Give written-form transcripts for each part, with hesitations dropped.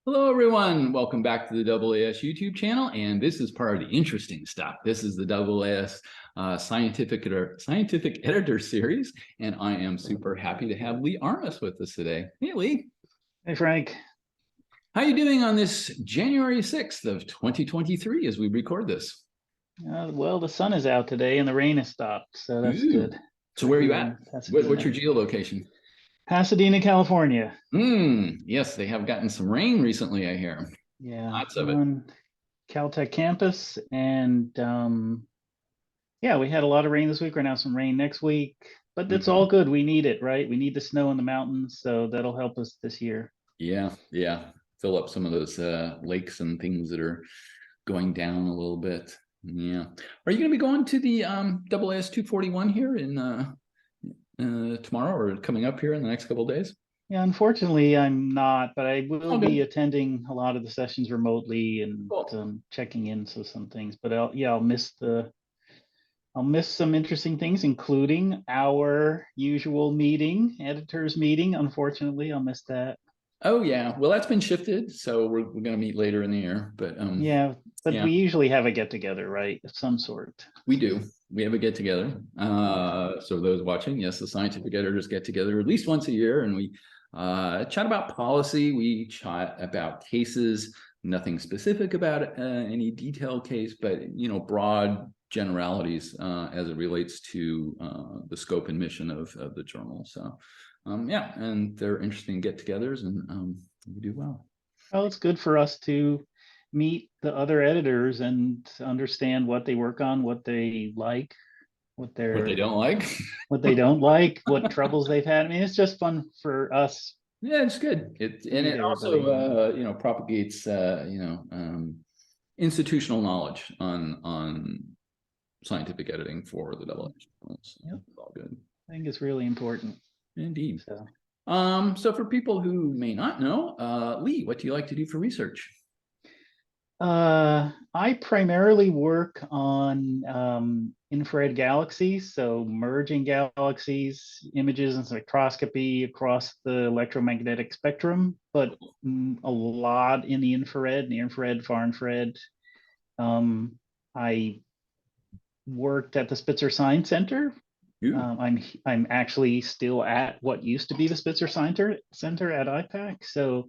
Hello, everyone. Welcome back to the AAS YouTube channel. And this is part of the interesting stuff. This is the AAS Scientific Editor Series. And I am super happy to have Lee Armus with us today. Hey, Lee. Hey, Frank. How are you doing on this January 6th of 2023 as we record this? Well, the sun is out today and the rain has stopped, so that's good. So where are you at? What's your geolocation? Pasadena, California. Yes, they have gotten some rain recently, I hear. Yeah, lots of it. On Caltech campus, and yeah, we had a lot of rain this week. We're now some rain next week, but that's all good. We need it, right? We need the snow in the mountains, so that'll help us this year. Yeah. Fill up some of those lakes and things that are going down a little bit. Yeah. Are you going to be going to the AAS 241 here in tomorrow or coming up here in the next couple of days? Yeah, unfortunately, I'm not, but I will be attending a lot of the sessions remotely and checking into some things. But I'll miss some interesting things, including our usual meeting, editors meeting. Unfortunately, I'll miss that. Oh yeah, well that's been shifted, so we're going to meet later in the year. But we usually have a get together, right, of some sort. We do. We have a get together. So those watching, yes, the scientific editors get together at least once a year, and we chat about policy. We chat about cases. Nothing specific about any detailed case, but broad generalities as it relates to the scope and mission of the journal. So. Yeah, and they're interesting get-togethers, and we do well. Well, it's good for us to meet the other editors and understand what they work on, what they like, what they don't like, what they don't like, what troubles they've had. I mean, it's just fun for us. Yeah, it's good. It also propagates institutional knowledge on scientific editing for the AAS Journals. Yep. It's all good. I think it's really important. Indeed. So for people who may not know, Lee, what do you like to do for research? I primarily work on infrared galaxies, so merging galaxies, images and spectroscopy across the electromagnetic spectrum, but a lot in the infrared, far infrared. I worked at the Spitzer Science Center. I'm actually still at what used to be the Spitzer Center at IPAC. So,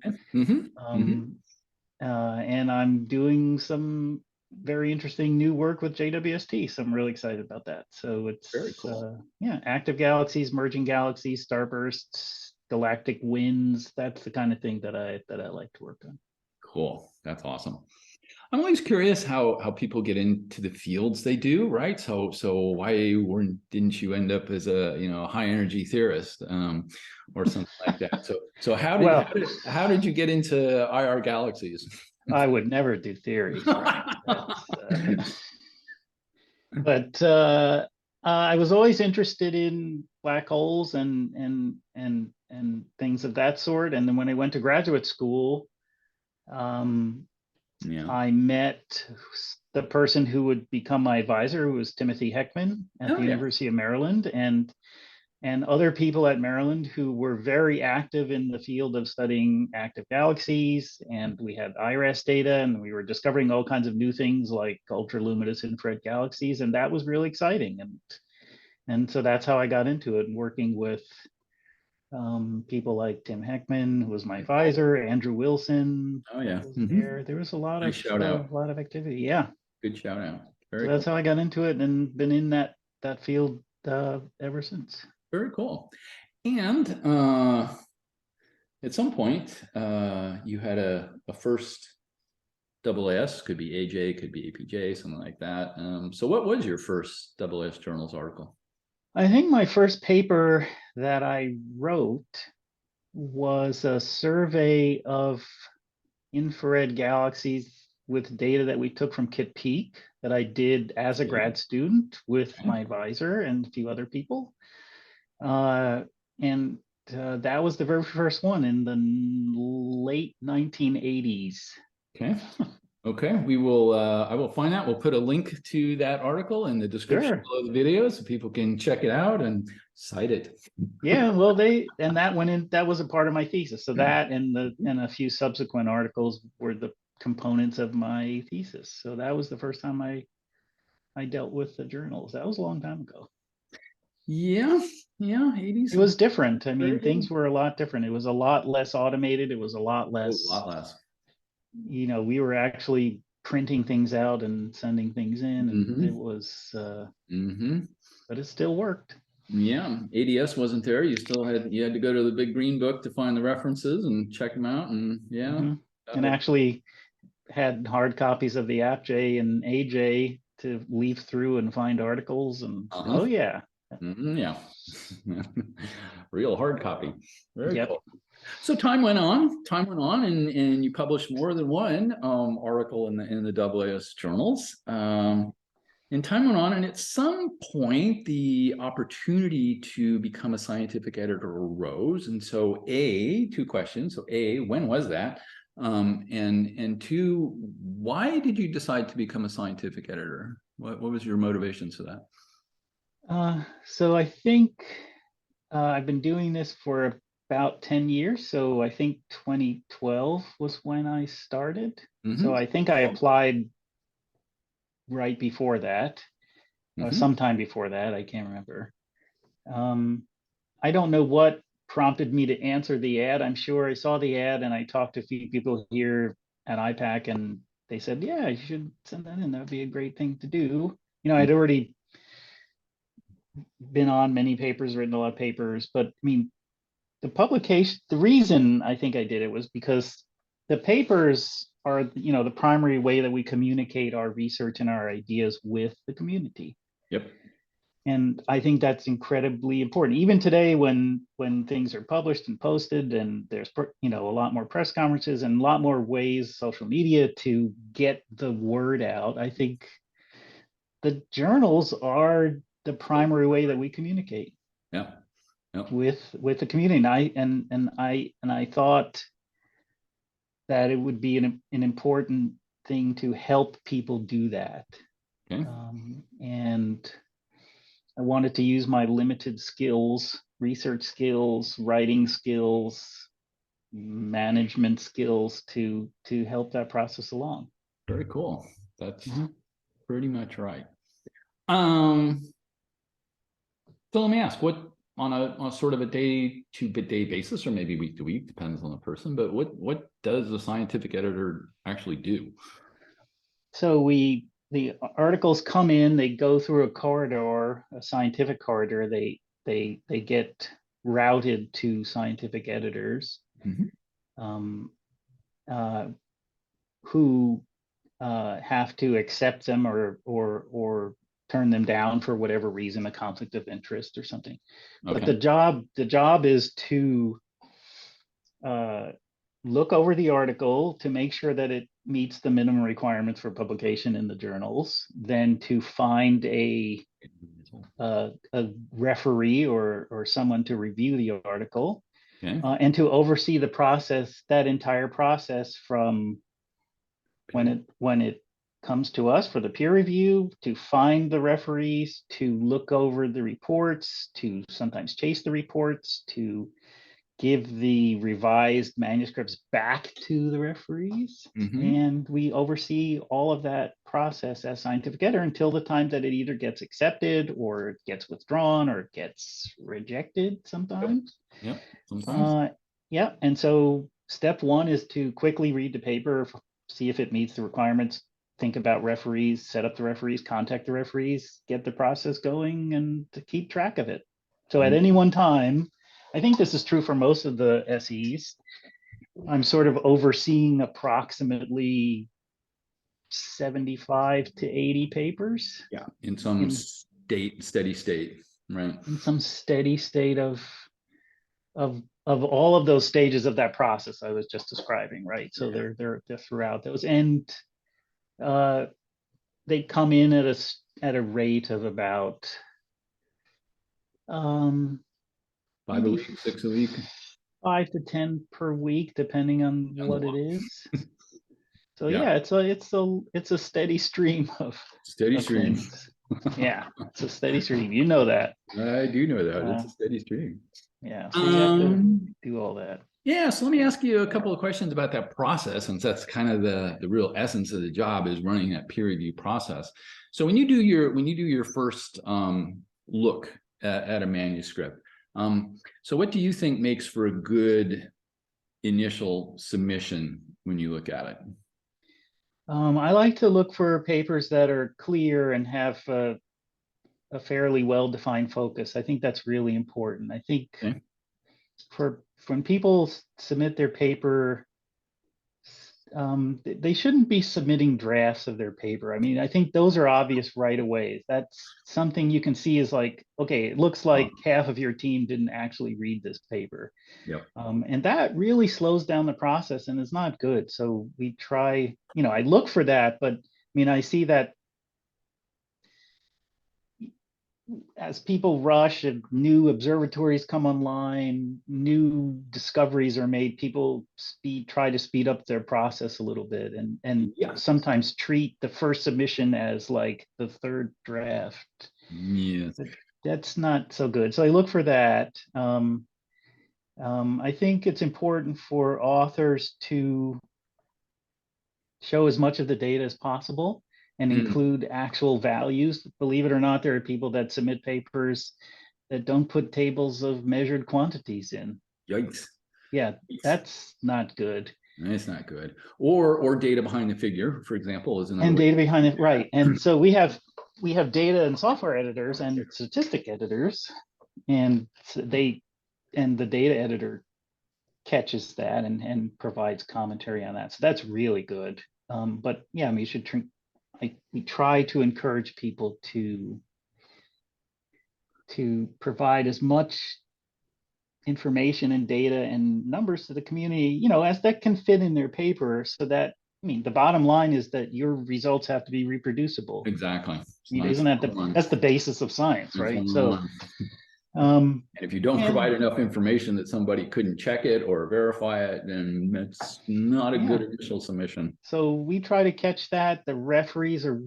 and I'm doing some very interesting new work with JWST. So I'm really excited about that. So it's very cool. Active galaxies, merging galaxies, starbursts, galactic winds. That's the kind of thing that I like to work on. Cool. That's awesome. I'm always curious how people get into the fields they do, right? So why didn't you end up as a high energy theorist or something like that? So how did you get into IR galaxies? I would never do theory, but I was always interested in black holes and things of that sort. And then when I went to graduate school, I met the person who would become my advisor, who was Timothy Heckman at the University of Maryland, and other people at Maryland who were very active in the field of studying active galaxies. And we had IRAS data, and we were discovering all kinds of new things like ultraluminous infrared galaxies, and that was really exciting. And so that's how I got into it, working with people like Tim Heckman, who was my advisor, Andrew Wilson. Oh yeah, there was a lot of activity. Yeah, good shout out. That's how I got into it, and been in that field ever since. Very cool. And at some point, you had a first AAS, could be AJ, could be APJ, something like that. So what was your first AAS Journals article? I think my first paper that I wrote was a survey of infrared galaxies with data that we took from Kitt Peak that I did as a grad student with my advisor and a few other people. That was the very first one in the late 1980s. Okay, we will. I will find out. We'll put a link to that article in the description below the video, so people can check it out and Cite it. Yeah, well, that went in, that was a part of my thesis. So that and a few subsequent articles were the components of my thesis. So that was the first time I dealt with the journals. That was a long time ago. Yeah, yeah, It 80s. was different. I Very mean, good. things were a lot different. It was a lot less automated. It was a lot A less, lot less. we were actually printing things out and sending things in, and it Mm-hmm. was, Mm-hmm. but it still worked. Yeah, ADS wasn't there. You had to go to the big green book to find the references and check them out. And yeah, Hmm. that And whole actually had hard copies of the AppJ and AJ to leaf through and find articles. And uh-huh. oh yeah, Yeah. Real hard copy. Very yep. cool. So time went on, and you published more than one article in the AAS journals. And time went on, and at some point, the opportunity to become a scientific editor arose. And so, two questions. So, when was that? And two, why did you decide to become a scientific editor? What was your motivations for that? So I think I've been doing this for about 10 years. So I think 2012 was when I started. So Mm-hmm. I think I applied right before that, Mm-hmm. sometime before that. I can't remember. Um, I don't know what prompted me to answer the ad. I'm sure I saw the ad and I talked to a few people here at IPAC, and they said, yeah, you should send that in. That would be a great thing to do. I'd already been on many papers, written a lot of papers, but I mean, the reason I think I did it was because the papers are, the primary way that we communicate our research and our ideas with the community. Yep. And I think that's incredibly important. Even today, when things are published and posted, and there's a lot more press conferences and a lot more ways, social media, to get the word out. I think the journals are the primary way that we communicate Yeah. Yep. with the community. And I thought that it would be an important thing to help people do that. Okay. And I wanted to use my limited skills, research skills, writing skills, management skills to help that process along. Very cool. That's Mhm. pretty much right. Um, so let me ask, what on a sort of a day to day basis, or maybe week to week, depends on the person, but what does a scientific editor actually do? So the articles come in, they go through a corridor, a scientific corridor. They get routed to scientific editors, Mm-hmm. um, uh, who have to accept them or turn them down for whatever reason, a conflict of interest or something. But Okay. the job is to uh, look over the article to make sure that it meets the minimum requirements for publication in the journals, then to find a referee or someone to review the article, Okay. and to oversee the process, that entire process, from when it comes to us for the peer review, to find the referees, to look over the reports, to sometimes chase the reports, to give the revised manuscripts back to the referees. Mm-hmm. And we oversee all of that process as scientific editor until the time that it either gets accepted or it gets withdrawn or it gets rejected Yep. sometimes. Yep. Sometimes. Uh, yeah. And so step one is to quickly read the paper, see if it meets the requirements, think about referees, set up the referees, contact the referees, get the process going, and to keep track of it. So at any one time, I think this is true for most of the SEs, I'm sort of overseeing approximately 75 to 80 papers Yeah. In some in steady state, right? some steady state of all of those stages of that process I was just describing, right? So Yeah. they're throughout those, and uh, they come in at a rate of about Five a maybe week, six a week. 5 to 10 per week, depending on Sounds a what it lot. is. So Yeah. yeah, it's a steady stream of Steady stream. things. Yeah, it's a steady stream. You know that. I do know that. It's Uh, a steady stream. yeah, so you have to do all that. Yeah, so let me ask you a couple of questions about that process, since that's kind of the real essence of the job is running that peer review process. So when you do your first look at a manuscript, so what do you think makes for a good initial submission when you look at it? I like to look for papers that are clear and have a fairly well-defined focus. I think that's really important. I think Okay. for when people submit their paper, they shouldn't be submitting drafts of their paper. I mean, I think those are obvious right away. That's something you can see is like, okay, it looks like half of your team didn't actually read this paper. Yep. And that really slows down the process and is not good. So we try, I look for that, but I mean, I see that as people rush and new observatories come online, new discoveries are made, people try to speed up their process a little bit and Yeah. sometimes treat the first submission as like the third draft. Yes. But that's not so good. So I look for that. I think it's important for authors to show as much of the data as possible and include actual values. Believe it or not, there are people that submit papers that don't put tables of measured quantities in. Yikes. Yeah, Yikes. that's not good. It's not good. Or data behind the figure, for example, is another And way. data behind it, right. And so we have data and software editors and statistic editors, and the data editor catches that and provides commentary on that. So that's really good. But yeah, I mean, we try to encourage people to provide as much information and data and numbers to the community, as that can fit in their paper, so that, I mean, the bottom line is that your results have to be reproducible. Exactly. I mean, isn't that's the basis of science, right? So and if you don't provide enough information that somebody couldn't check it or verify it, then it's not a good initial submission. So we try to catch that. The referees are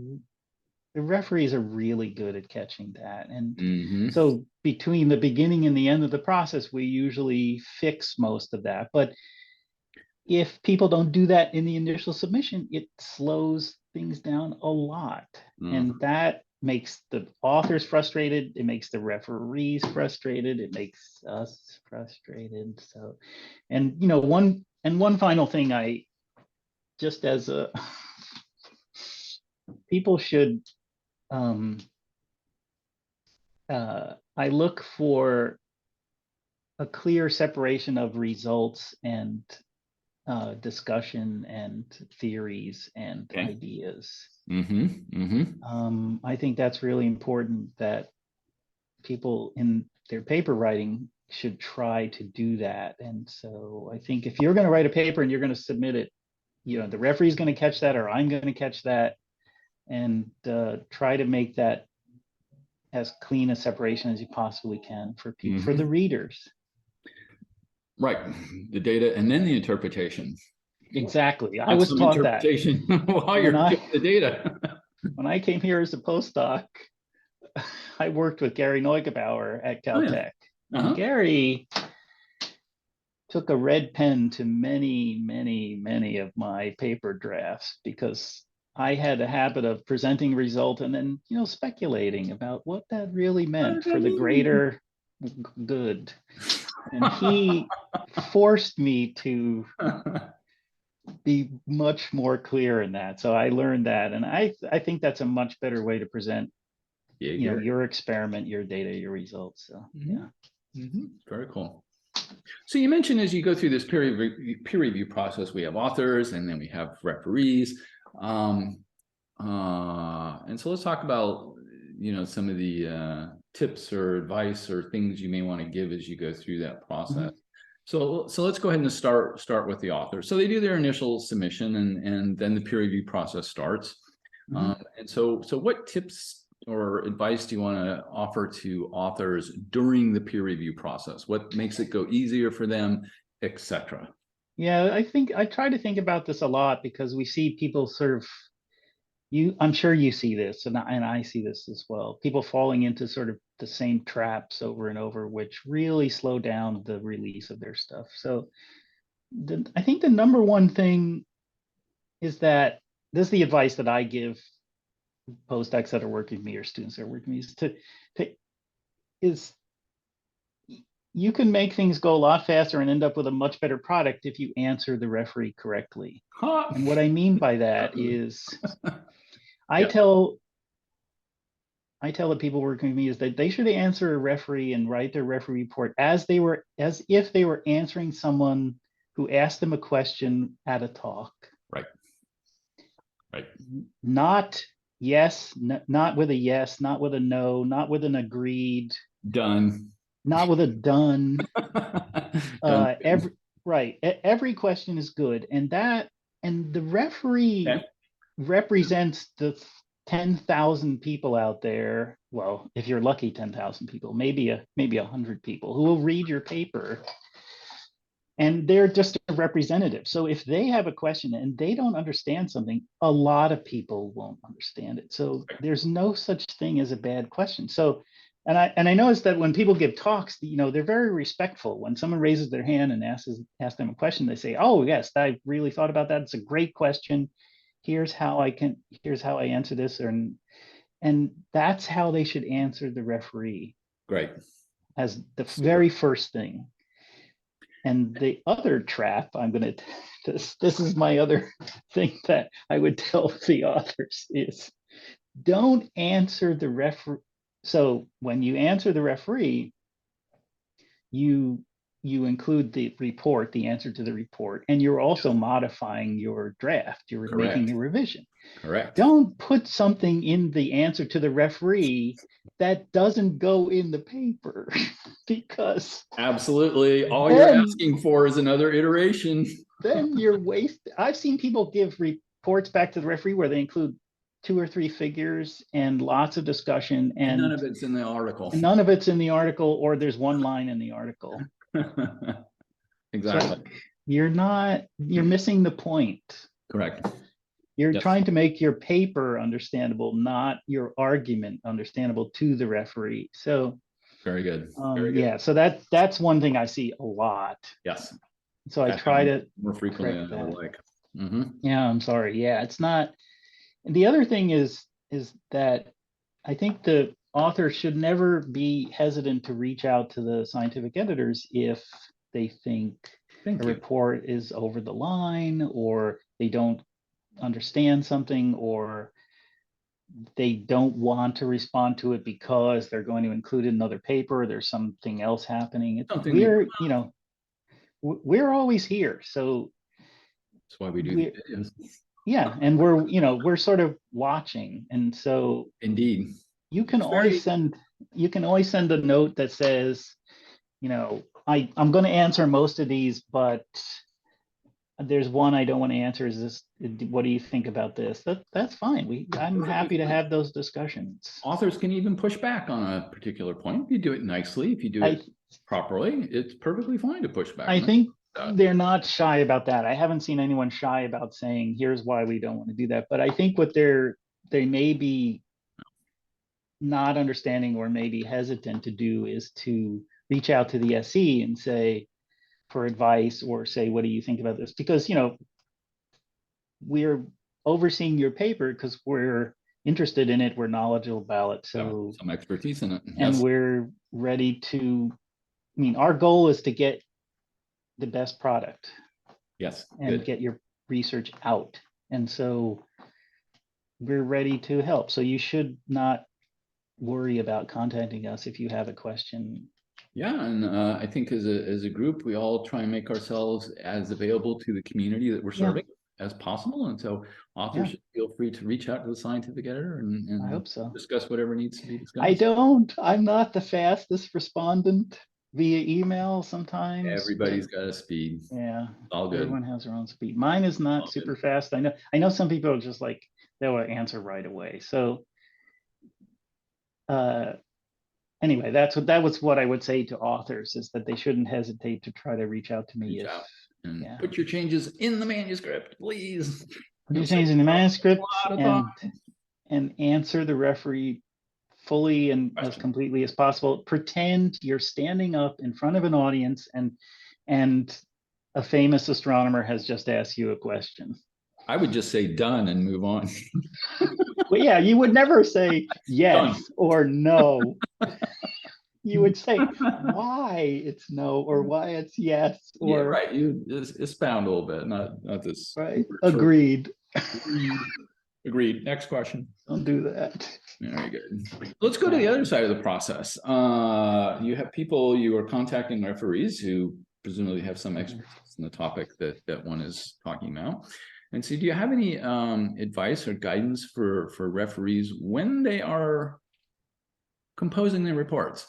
really good at catching that. And so between the beginning and the end of the process, we usually fix most of that. But if people don't do that in the initial submission, it slows things down a lot. And that makes the authors frustrated. It makes the referees frustrated. It makes us frustrated. So, and one final thing, just as a people should, I look for a clear separation of results and discussion and theories and ideas. I think that's really important, that people in their paper writing should try to do that. And so I think if you're going to write a paper and you're going to submit it, the referee is going to catch that, or I'm going to catch that, and try to make that as clean a separation as you possibly can for people, for the readers. Right, the data and then the interpretation. Exactly, I was taught that while you're getting the data. When I came here as a postdoc, I worked with Gary Neugebauer at Caltech. And Gary took a red pen to many, many, many of my paper drafts, because I had a habit of presenting a result and then, speculating about what that really meant for the greater good. And he forced me to be much more clear in that. So I learned that. And I think that's a much better way to present, your experiment, your data, your results. So, Very cool. So you mentioned, as you go through this peer review process, we have authors and then we have referees. And so let's talk about, some of the tips or advice or things you may want to give as you go through that process. So let's go ahead and start with the author. So they do their initial submission, and then the peer review process starts. And so what tips or advice do you want to offer to authors during the peer review process? What makes it go easier for them, etc.? Yeah, I think I try to think about this a lot, because we see people sort of I'm sure you see this, and I see this as well. People falling into sort of the same traps over and over, which really slow down the release of their stuff. So I think the number one thing is that this is the advice that I give postdocs that are working with me or students that are working with me is you can make things go a lot faster and end up with a much better product if you answer the referee correctly. Huh. And what I mean by that is I Yep. tell the people working with me is that they should answer a referee and write their referee report as if they were answering someone who asked them a question at a talk. Right. Right. Not yes, not with a yes, not with a no, not with an agreed, Done. not with a done. Done. Every question is good, and the referee Okay. represents the 10,000 people out there. Well, if you're lucky, 10,000 people, maybe 100 people who will read your paper, and they're just a representative. So if they have a question and they don't understand something, a lot of people won't understand it. So there's no such thing as a bad question. So, and I noticed that when people give talks, they're very respectful. When someone raises their hand and asks them a question, they say, "Oh yes, I really thought about that. It's a great question. Here's how I answer this," and that's how they should answer the referee Great. as the Super. very first thing. And the other trap, this is my other thing that I would tell the authors is don't answer the referee. So when you answer the referee, you include the report, the answer to the report, and you're also modifying your draft. You're Correct. making a revision. Correct. Don't put something in the answer to the referee that doesn't go in the paper because Absolutely. All you're asking for is another iteration. Then you're wasting. I've seen people give reports back to the referee where they include 2 or 3 figures and lots of discussion, and none of it's in the article. And none of it's in the article, or there's one line in the article. Exactly. So you're missing the point. Correct. You're trying to make your paper understandable, not your argument understandable to the referee. So very good. Very good. Yeah, so that's one thing I see a lot. Yes. So I try to more frequently than I would like. Mm-hmm. Yeah, I'm sorry. Yeah, it's not. And the other thing is that I think the author should never be hesitant to reach out to the scientific editors if they think a report is over the line, or they don't understand something, or they don't want to respond to it because they're going to include it in another paper, or there's something else happening. We're always here. So that's why we do the videos. Yeah, and we're sort of watching, and so indeed you can always send a note that says, I'm going to answer most of these, but there's one I don't want to answer. Is this? What do you think about this? That's fine. I'm happy to have those discussions. Authors can even push back on a particular point if you do it nicely. If you do it properly, it's perfectly fine to push back. I think they're not shy about that. I haven't seen anyone shy about saying, here's why we don't want to do that. But I think what they may be not understanding or maybe hesitant to do is to reach out to the SE and say, for advice, or say, what do you think about this? Because, we're overseeing your paper because we're interested in it. We're knowledgeable about it. So some expertise in it. And we're ready to, our goal is to get the best product. Yes. And get your research out. And so we're ready to help. So you should not worry about contacting us if you have a question. Yeah, and I think as a group, we all try and make ourselves as available to the community that we're serving as possible. And so authors should feel free to reach out to the scientific editor and I hope so. Discuss whatever needs to be discussed. I'm not the fastest respondent via email sometimes. Everybody's got a speed. Yeah. All good. Everyone has their own speed. Mine is not super fast. I know some people are just like, they'll answer right away. So anyway, that was what I would say to authors, is that they shouldn't hesitate to try to reach out to me. Put your changes in the manuscript, please. do change in the manuscript a lot of thought. and answer the referee fully and as completely as possible. Pretend you're standing up in front of an audience and a famous astronomer has just asked you a question. I would just say done and move on. Well, yeah, you would never say yes Done. or no. You would say why it's no or why it's yes or yeah, right. You expound a little bit, not this. right. Agreed. Agreed. Next question. Don't do that. Very good. Let's go to the other side of the process. You have people you are contacting referees who presumably have some expertise in the topic that one is talking about. And so do you have any advice or guidance for referees when they are composing their reports?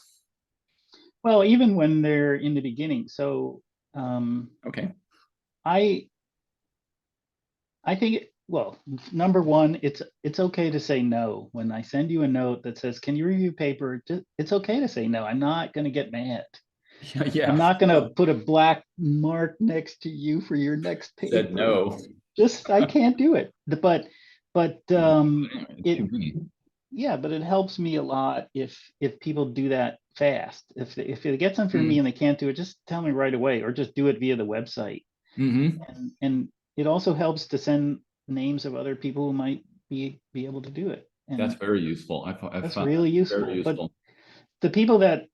Well, even when they're in the beginning. So okay. I think, well, number one, it's okay to say no. When I send you a note that says, can you review paper? It's okay to say no. I'm not going to get mad. Yeah. I'm not going to put a black mark next to you for your next paper. Said no. I can't do it. But yeah, but it helps me a lot if people do that fast. If it gets them for me and they can't do it, just tell me right away, or just do it via the website. And it also helps to send names of other people who might be able to do it. And that's very useful. That's really useful. Very useful. But the people that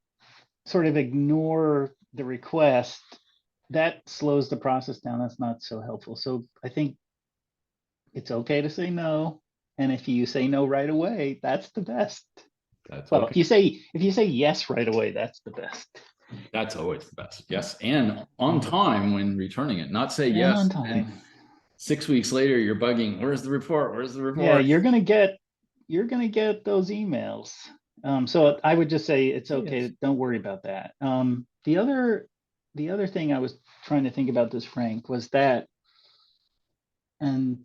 sort of ignore the request, that slows the process down. That's not so helpful. So I think it's okay to say no. And if you say no right away, that's the best. That's well, okay. if you say yes right away, that's the best. That's always the best. Yes, and on time when returning it. Not say yes on time. 6 weeks later, you're bugging. Where's the report? Where's the report? Yeah, you're gonna get those emails. So I would just say it's okay. Yes. Don't worry about that. The other thing I was trying to think about this, Frank, was that, and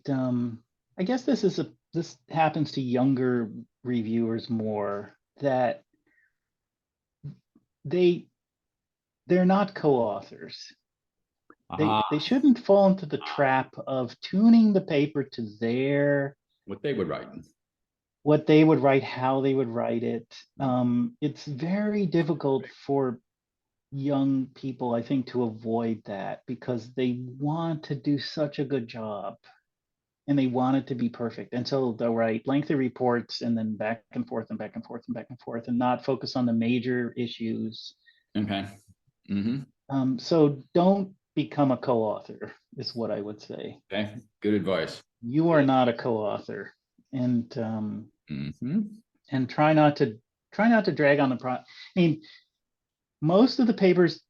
I guess this happens to younger reviewers more, that they're not co-authors. They shouldn't fall into the trap of tuning the paper to their what they would write, how they would write it. It's very difficult for young people, I think, to avoid that, because they want to do such a good job and they want it to be perfect. And so they'll write lengthy reports and then back and forth and back and forth and back and forth, and not focus on the major issues. Okay. So don't become a co-author, is what I would say. Okay, good advice. You are not a co-author, and and try not to drag on the I mean, most of the papers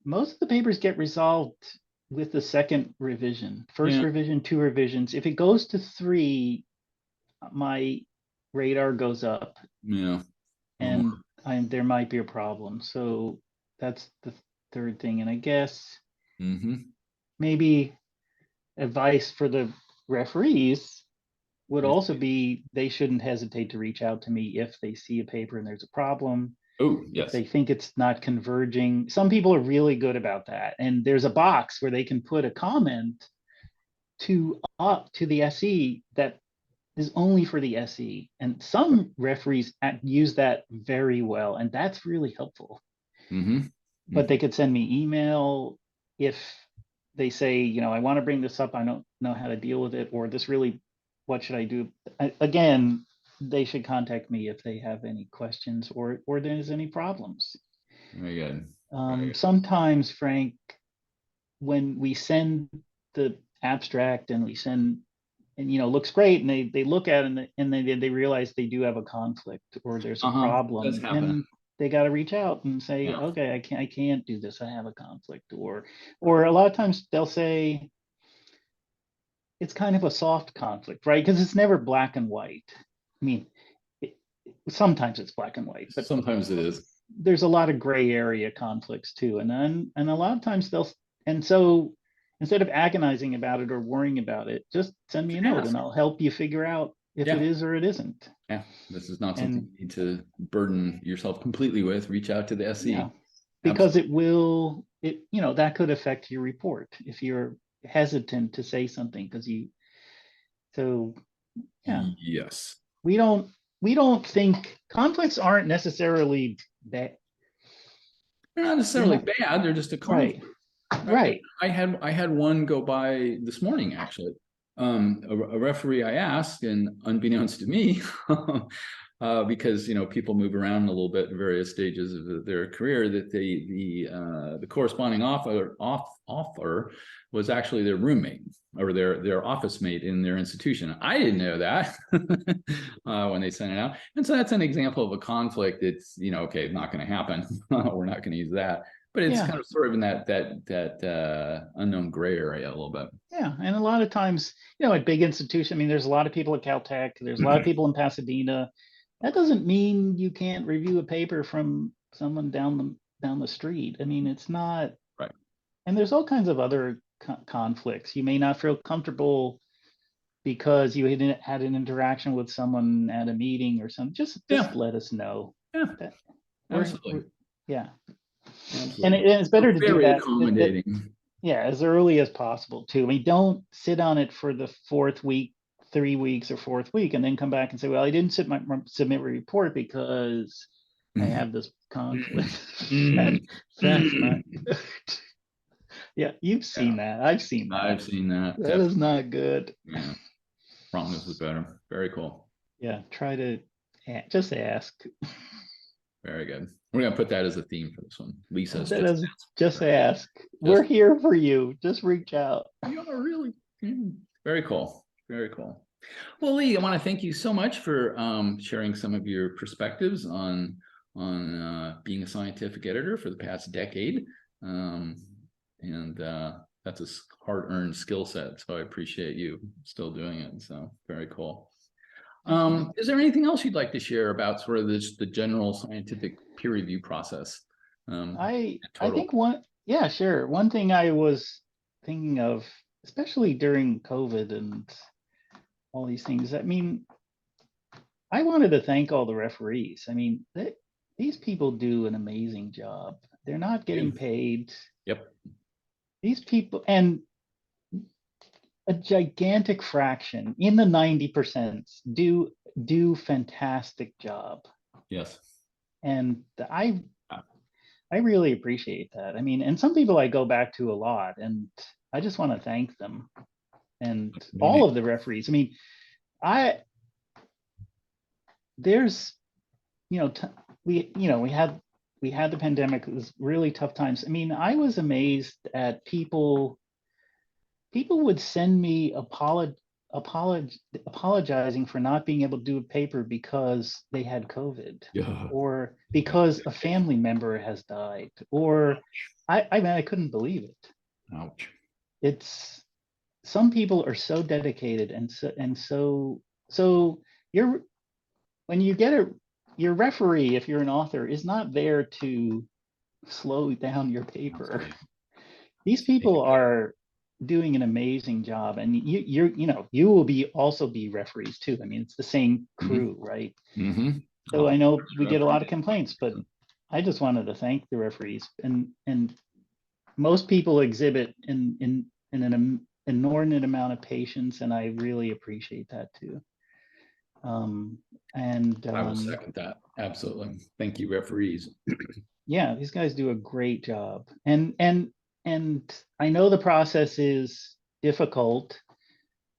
get resolved with the second revision. First revision, 2 revisions. If it goes to 3, my radar goes up. Yeah. And there might be a problem. So that's the third thing. And I guess maybe advice for the referees would also be, they shouldn't hesitate to reach out to me if they see a paper and there's a problem. Oh, yes. If they think it's not converging. Some people are really good about that. And there's a box where they can put a comment to the SE that is only for the SE. And some referees use that very well. And that's really helpful. But they could send me email if they say, I want to bring this up, I don't know how to deal with it, or this really, what should I do? Again, they should contact me if they have any questions or there's any problems. Very good. Sometimes, Frank, when we send the abstract and we send, and looks great, and they look at it and they realize they do have a conflict or there's a problem, and they got to reach out and say, okay, I can't do this, I have a conflict. Or a lot of times they'll say it's kind of a soft conflict, right? Because it's never black and white. I mean, sometimes it's black and white, but sometimes it is. There's a lot of gray area conflicts too, and a lot of times so instead of agonizing about it or worrying about it, just send me a note and I'll help you figure out if it is or it isn't. Yeah, this is not something you need to burden yourself completely with. Reach out to the SE. Yeah, because it that could affect your report if you're hesitant to say something because So yeah, Yes. we don't think conflicts aren't necessarily bad. They're not They're necessarily not bad. They're just a conflict. right, Right. right. I had one go by this morning actually. A referee I asked, and unbeknownst to me, because people move around a little bit in various stages of their career, that the corresponding offer was actually their roommate or their office mate in their institution. I didn't know that when they sent it out, and so that's an example of a conflict. It's okay, not going to happen. We're not going to use that. But it's Yeah, kind of sort of in that unknown gray area a little bit. yeah. And a lot of times, at big institutions, I mean, there's a lot of people at Caltech, there's a lot of people in Pasadena. That doesn't mean you can't review a paper from someone down the street. I mean, it's not. Right. And there's all kinds of other conflicts. You may not feel comfortable because you had an interaction with someone at a meeting or something. Just Yeah. let us know. Yeah. That Absolutely. yeah. Absolutely. And it's better to do Very that. accommodating. Yeah, as early as possible too. I mean, don't sit on it for the fourth week, 3 weeks or fourth week, and then come back and say, "Well, I didn't submit my report because I have this conflict." That's not good. Yeah, you've seen that. I've seen that. I've seen that. That is not good. Yeah. Promise is better. Very cool. Yeah, try to just ask. Very good. We're gonna put that as a theme for this one. Lisa's That just is just ask. We're here for you. Just reach out. you are really very cool. Very cool. Well, Lee, I want to thank you so much for sharing some of your perspectives on being a scientific editor for the past decade. And that's a hard-earned skill set. So I appreciate you still doing it. So very cool. Is there anything else you'd like to share about sort of the general scientific peer review process? I think yeah, sure. One thing I was thinking of, especially during COVID and all these things, I mean, I wanted to thank all the referees. I mean, these people do an amazing job. They're not getting paid. Yep. These people, and a gigantic fraction in the 90% do fantastic job. Yes. And I really appreciate that. I mean, and some people I go back to a lot, and I just want to thank them and all of the referees. I mean, there's, we had the pandemic. It was really tough times. I mean, I was amazed at people would send me apologizing for not being able to do a paper because they had COVID, or because a family member has died, or I mean, I couldn't believe it. Ouch. It's some people are so dedicated, and so you're when you get your referee, if you're an author, is not there to slow down your paper. These people are doing an amazing job, and you will also be referees too. I mean, it's the same crew, right? So I know we get a lot of complaints, but I just wanted to thank the referees, and most people exhibit in an inordinate amount of patience, and I really appreciate that too. I will second that. Absolutely. Thank you, referees. Yeah, these guys do a great job, and I know the process is difficult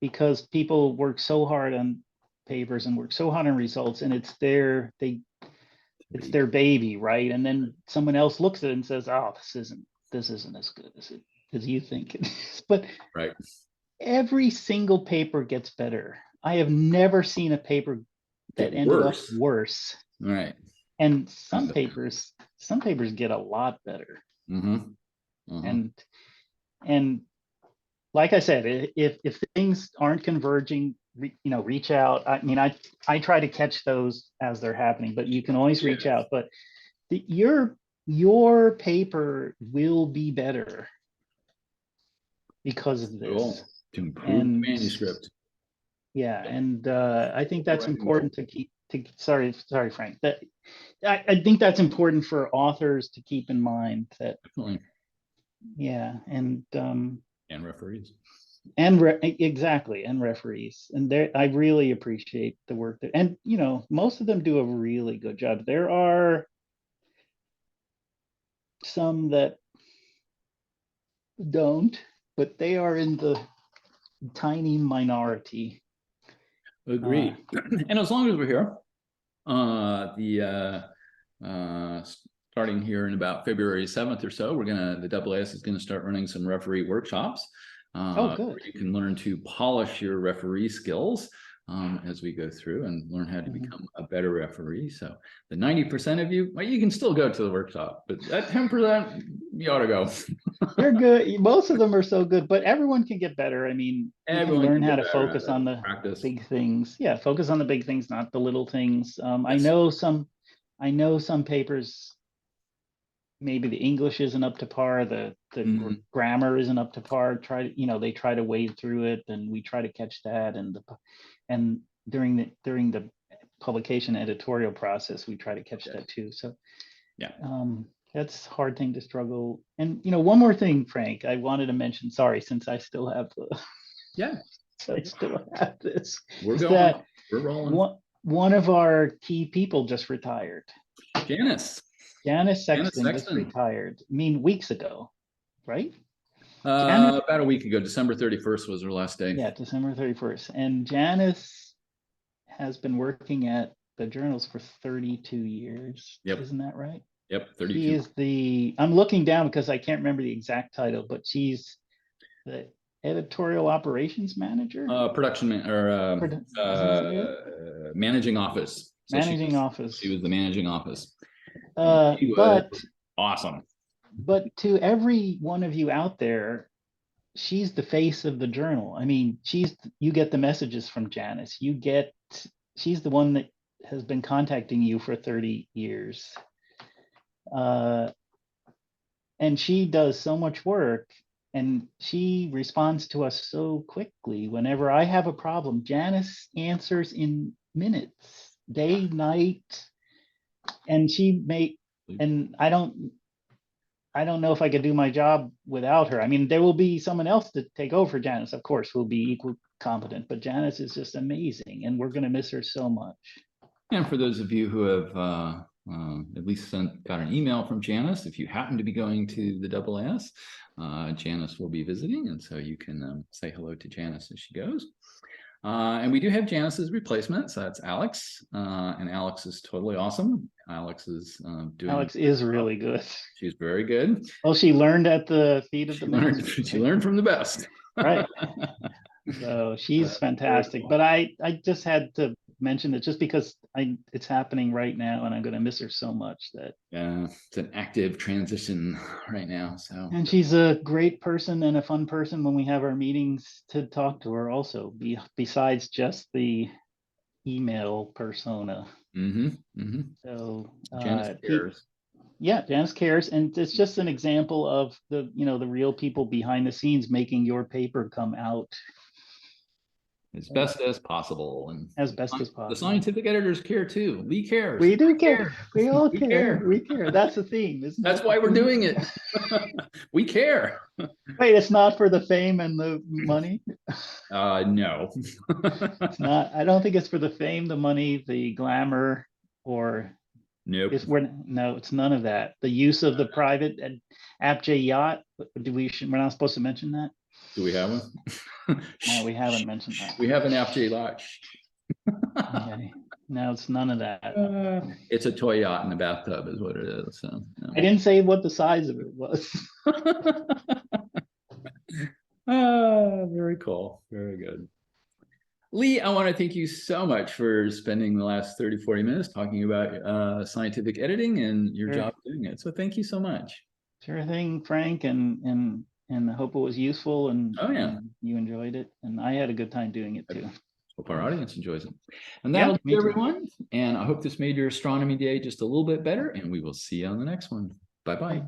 because people work so hard on papers and work so hard on results, and it's their baby, right? And then someone else looks at it and says, "Oh, this isn't as good as you think it is." But right, every single paper gets better. I have never seen a paper that ended up worse. Right. And some papers get a lot better. And like I said, if things aren't converging, reach out. I mean, I try to catch those as they're happening, but you can always reach out. But your paper will be better because of this. Cool. To improve the manuscript. Yeah, and I think that's important to keep. Sorry, Frank. That I think that's important for authors to keep in mind. That definitely. Yeah, and referees. And exactly, and referees. And I really appreciate the work that, and most of them do a really good job. There are some that don't, but they are in the tiny minority. Agreed. And as long as we're here, starting here in about February 7th or so, the AAS is gonna start running some referee workshops. Oh, good. Where you can learn to polish your referee skills as we go through and learn how to become a better referee. So the 90% of you, well, you can still go to the workshop, but that 10%, you ought to go. They're good. Most of them are so good, but everyone can get better. I mean, you can Everyone learn can how get to better focus at on the practice. big things. Yeah, focus on the big things, not the little things. I Yes. know some papers, maybe the English isn't up to par, the grammar isn't up to par. They try to wade through it, and we try to catch that. And during the publication editorial process, we try to catch that too. So Yeah. that's a hard thing to struggle. And one more thing, Frank, I wanted to mention, sorry, since I still have I still have this. We're going. We're rolling. One of our key people just retired. Janice Sexton just retired. I mean, weeks ago, right? About a week ago, December 31st was her last day. Yeah, December 31st. And Janice has been working at the journals for 32 years. Yep. Isn't that right? Yep, 32. She is I'm looking down because I can't remember the exact title, but she's the editorial operations manager. Managing office. So managing office. She was the managing office. But awesome. But to every one of you out there, she's the face of the journal. I mean, you get the messages from Janice. She's the one that has been contacting you for 30 years. And she does so much work, and she responds to us so quickly. Whenever I have a problem, Janice answers in minutes, day, night, and I don't know if I could do my job without her. I mean, there will be someone else to take over for Janice, of course, who will be equal competent, but Janice is just amazing, and we're going to miss her so much. And for those of you who have at least got an email from Janice, if you happen to be going to the AAS, Janice will be visiting, and so you can say hello to Janice as she goes. And we do have Janice's replacement, so that's Alex, and Alex is totally awesome. Alex is really good. She's very good. Well, she learned at the feet of the Manuscript. She learned from the best. Right. So she's fantastic. Cool. But I just had to mention it just because it's happening right now, and I'm going to miss her so much. It's an active transition right now. So, and she's a great person and a fun person when we have our meetings to talk to her. Also, besides just the email persona. So Janice cares. Janice cares, and it's just an example of the real people behind the scenes making your paper come out as best as possible, and as best as possible. The scientific editors care too. We care. We do care. We all care. We care. That's the theme, isn't it? That's why we're doing it. We care. Wait, it's not for the fame and the money? No. It's not. I don't think it's for the fame, the money, the glamour, or nope. It's none of that. The use of the private APJ yacht. We're not supposed to mention that? Do we have one? No, we haven't mentioned that. We have an APJ yacht. Okay. No, it's none of that. It's a toy yacht in a bathtub is what it is. So, no. I didn't say what the size of it was. Very cool. Very good. Lee, I want to thank you so much for spending the last 30-40 minutes talking about scientific editing and your job doing it. So thank you so much. Sure thing, Frank, and I hope it was useful and you enjoyed it. And I had a good time doing it too. Hope our audience enjoys it. And that'll be everyone. And I hope this made your astronomy day just a little bit better, and we will see you on the next one. Bye-bye.